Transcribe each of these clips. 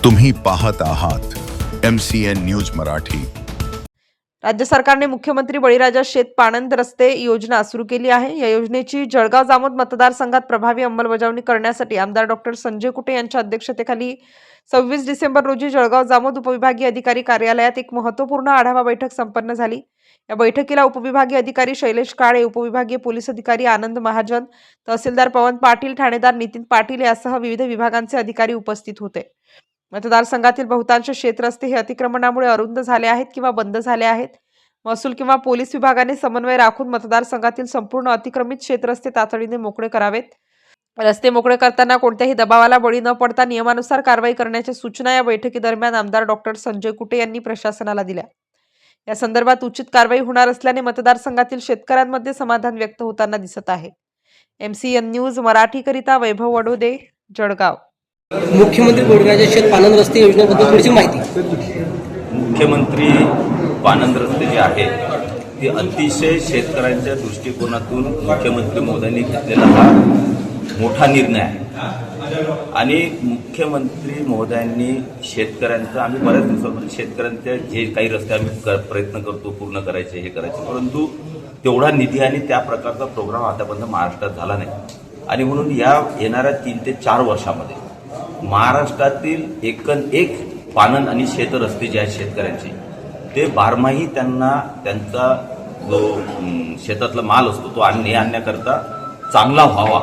तुम्ही पाहत आहात MCN न्यूज मराठी। राज्य सरकारने मुख्यमंत्री बळीराजा शेत पाणंद रस्ते योजना सुरू केली आहे। या योजनेची जळगाव जामोद मतदारसंघात प्रभावी अंमलबजावणी करण्यासाठी आमदार डॉक्टर संजय कुटे यांच्या अध्यक्षतेखाली 26 डिसेंबर रोजी जळगाव जामोद उपविभागीय अधिकारी कार्यालयात एक महत्त्वपूर्ण आढावा बैठक संपन्न झाली। या बैठकीला उपविभागीय अधिकारी शैलेश काळे, उपविभागीय पोलीस अधिकारी आनंद महाजन, तहसीलदार पवन पाटील, ठाणेदार नितीन पाटील यासह विविध विभागांचे अधिकारी उपस्थित होते। मतदारसंघातील बहुतांश क्षेत्ररस्ते हे अतिक्रमणामुळे अरुंद झाले आहेत किंवा बंद झाले आहेत। महसूल किंवा पोलीस विभागाने समन्वय राखून मतदारसंघातील संपूर्ण अतिक्रमित क्षेत्ररस्ते तातडीने मोकळे करावेत। रस्ते मोकळे करताना कोणत्याही दबावाला बळी न पडता नियमानुसार कारवाई करण्याच्या सूचना या बैठकीदरम्यान आमदार डॉक्टर संजय कुटे यांनी प्रशासनाला दिल्या। या संदर्भात उचित कारवाई होणार असल्याने मतदारसंघातील शेतकऱ्यांमध्ये समाधान व्यक्त होताना दिसत आहे। MCN न्यूज मराठीकरिता वैभव वडोदे, जळगाव। मुख्यमंत्री बळीराजा शेत पाणंद रस्ते योजनेबद्दल थोडीशी माहिती। मुख्यमंत्री पाणंद रस्ते जे आहेत ते अतिशय शेतकऱ्यांच्या दृष्टिकोनातून मुख्यमंत्री मोदींनी घेतलेला हा मोठा निर्णय आहे आणि मुख्यमंत्री महोदयांनी शेतकऱ्यांचा आम्ही बऱ्याच दिवसापासून शेतकऱ्यांचे जे काही रस्ते आम्ही प्रयत्न करतो पूर्ण करायचे हे करायचे, परंतु तेवढा निधी आणि त्या प्रकारचा प्रोग्राम आतापर्यंत महाराष्ट्रात झाला नाही आणि म्हणून या येणाऱ्या 3 ते 4 वर्षामध्ये महाराष्ट्रातील एक पाणंद आणि शेत रस्ते जे आहेत शेतकऱ्यांचे ते बारमाही त्यांना त्यांचा जो शेतातला माल असतो तो आणण्याकरता चांगला व्हावा,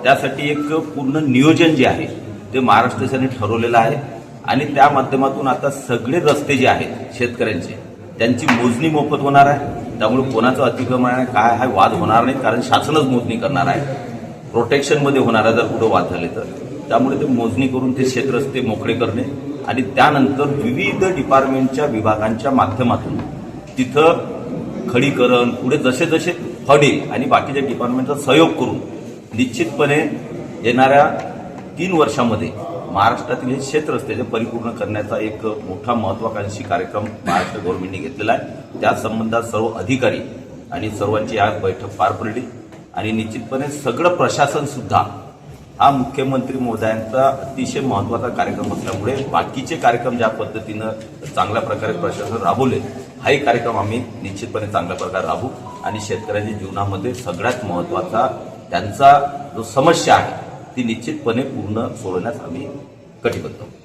त्यासाठी एक पूर्ण नियोजन जे आहे ते महाराष्ट्र शासनाने ठरवलेलं आहे आणि त्या माध्यमातून आता सगळे रस्ते जे आहेत शेतकऱ्यांचे त्यांची मोजणी मोफत होणार आहे। त्यामुळे कोणाचं अतिक्रमण आहे काय हा वाद होणार नाही, कारण शासनच मोजणी करणार आहे। प्रोटेक्शनमध्ये होणारा जर कुठं वाद झाले तर त्यामुळे ते मोजणी करून ते शेतरस्ते मोकळे करणे आणि त्यानंतर विविध डिपार्टमेंटच्या विभागांच्या माध्यमातून तिथं खडीकरण पुढे जसे जसे फंड येईल आणि बाकीच्या डिपार्टमेंटचा सहयोग करून निश्चितपणे येणाऱ्या 3 वर्षामध्ये महाराष्ट्रातील हे शेतरस्ते परिपूर्ण करण्याचा एक मोठा महत्वाकांक्षी कार्यक्रम महाराष्ट्र गव्हर्नमेंटने घेतलेला आहे। त्या संबंधात सर्व अधिकारी आणि सर्वांची आज बैठक पार पडली आणि निश्चितपणे सगळं प्रशासन सुद्धा हा मुख्यमंत्री महोदयांचा अतिशय महत्त्वाचा कार्यक्रम असल्यामुळे बाकीचे कार्यक्रम ज्या पद्धतीनं चांगल्या प्रकारे प्रशासन राबवले हाही कार्यक्रम आम्ही निश्चितपणे चांगल्या प्रकारे राबवू आणि शेतकऱ्यांच्या जीवनामध्ये सगळ्यात महत्त्वाचा त्यांचा जो समस्या आहे ती निश्चितपणे पूर्ण सोडवण्यास आम्ही कटिबद्ध आहोत।